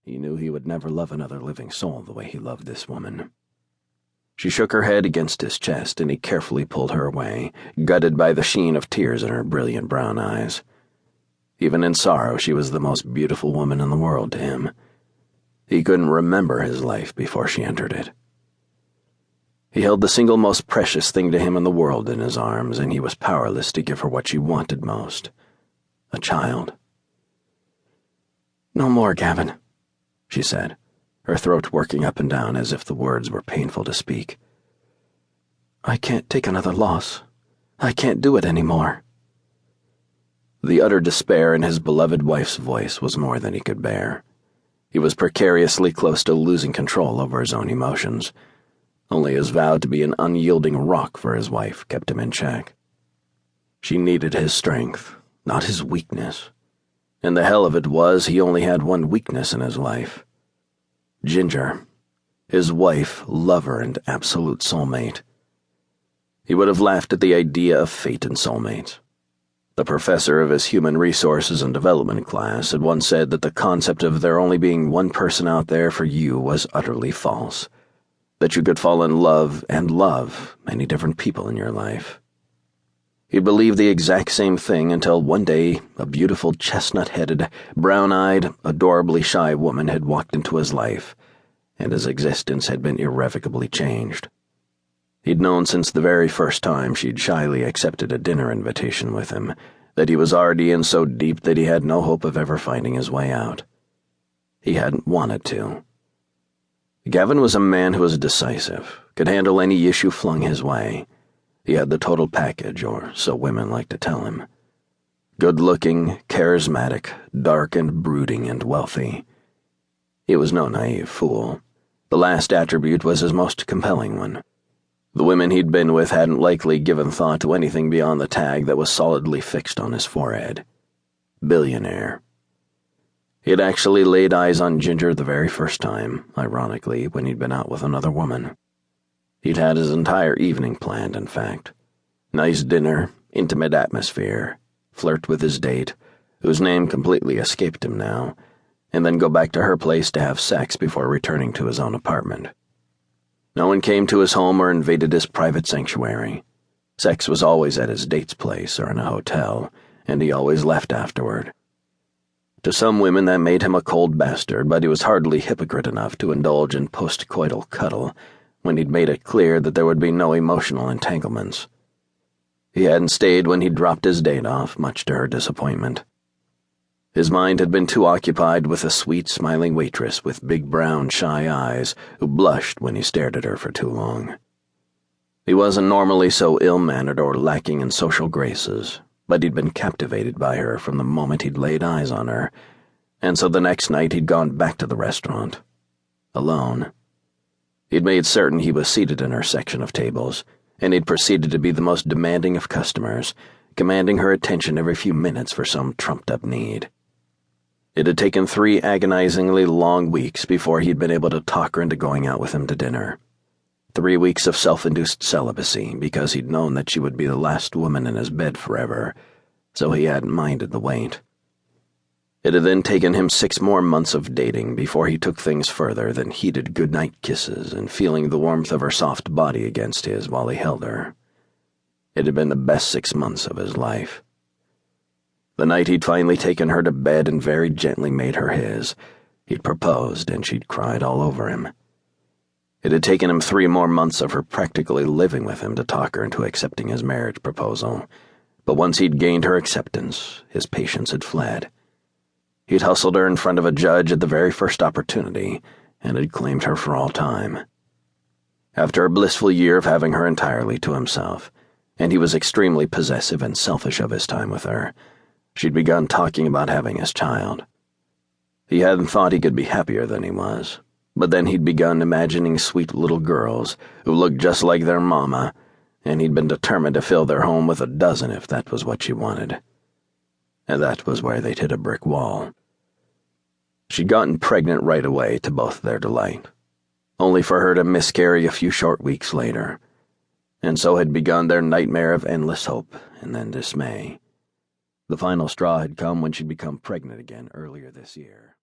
He knew he would never love another living soul the way he loved this woman. She shook her head against his chest, and he carefully pulled her away, gutted by the sheen of tears in her brilliant brown eyes. Even in sorrow, she was the most beautiful woman in the world to him. He couldn't remember his life before she entered it. He held the single most precious thing to him in the world in his arms, and he was powerless to give her what she wanted most: a child. "No more, Gavin," she said, her throat working up and down as if the words were painful to speak. "I can't take another loss. I can't do it anymore." The utter despair in his beloved wife's voice was more than he could bear. He was precariously close to losing control over his own emotions. Only his vow to be an unyielding rock for his wife kept him in check. She needed his strength, not his weakness. And the hell of it was, he only had one weakness in his life. Ginger, his wife, lover, and absolute soulmate. He would have laughed at the idea of fate and soulmates. The professor of his human resources and development class had once said that the concept of there only being one person out there for you was utterly false. That you could fall in love and love many different people in your life. He believed the exact same thing until one day a beautiful chestnut-headed, brown-eyed, adorably shy woman had walked into his life, and his existence had been irrevocably changed. He'd known since the very first time she'd shyly accepted a dinner invitation with him that he was already in so deep that he had no hope of ever finding his way out. He hadn't wanted to. Gavin was a man who was decisive, could handle any issue flung his way. He had the total package, or so women liked to tell him. Good-looking, charismatic, dark and brooding and wealthy. He was no naive fool. The last attribute was his most compelling one. The women he'd been with hadn't likely given thought to anything beyond the tag that was solidly fixed on his forehead. Billionaire. He had actually laid eyes on Ginger the very first time, ironically, when he'd been out with another woman. He'd had his entire evening planned, in fact. Nice dinner, intimate atmosphere, flirt with his date, whose name completely escaped him now, and then go back to her place to have sex before returning to his own apartment. No one came to his home or invaded his private sanctuary. Sex was always at his date's place or in a hotel, and he always left afterward. To some women that made him a cold bastard, but he was hardly hypocrite enough to indulge in post-coital cuddle when he'd made it clear that there would be no emotional entanglements. He hadn't stayed when he'd dropped his date off, much to her disappointment. His mind had been too occupied with a sweet, smiling waitress with big brown, shy eyes who blushed when he stared at her for too long. He wasn't normally so ill-mannered or lacking in social graces, but he'd been captivated by her from the moment he'd laid eyes on her, and so the next night he'd gone back to the restaurant. Alone. He'd made certain he was seated in her section of tables, and he'd proceeded to be the most demanding of customers, commanding her attention every few minutes for some trumped-up need. It had taken 3 agonizingly long weeks before he'd been able to talk her into going out with him to dinner. 3 weeks of self-induced celibacy because he'd known that she would be the last woman in his bed forever, so he hadn't minded the wait. It had then taken him 6 more months of dating before he took things further than heated goodnight kisses and feeling the warmth of her soft body against his while he held her. It had been the best 6 months of his life. The night he'd finally taken her to bed and very gently made her his, he'd proposed and she'd cried all over him. It had taken him 3 more months of her practically living with him to talk her into accepting his marriage proposal, but once he'd gained her acceptance, his patience had fled. He'd hustled her in front of a judge at the very first opportunity, and had claimed her for all time. After a blissful year of having her entirely to himself, and he was extremely possessive and selfish of his time with her, she'd begun talking about having his child. He hadn't thought he could be happier than he was, but then he'd begun imagining sweet little girls who looked just like their mama, and he'd been determined to fill their home with 12 if that was what she wanted. And that was where they'd hit a brick wall. She'd gotten pregnant right away, to both their delight, only for her to miscarry a few short weeks later, and so had begun their nightmare of endless hope and then dismay. The final straw had come when she'd become pregnant again earlier this year.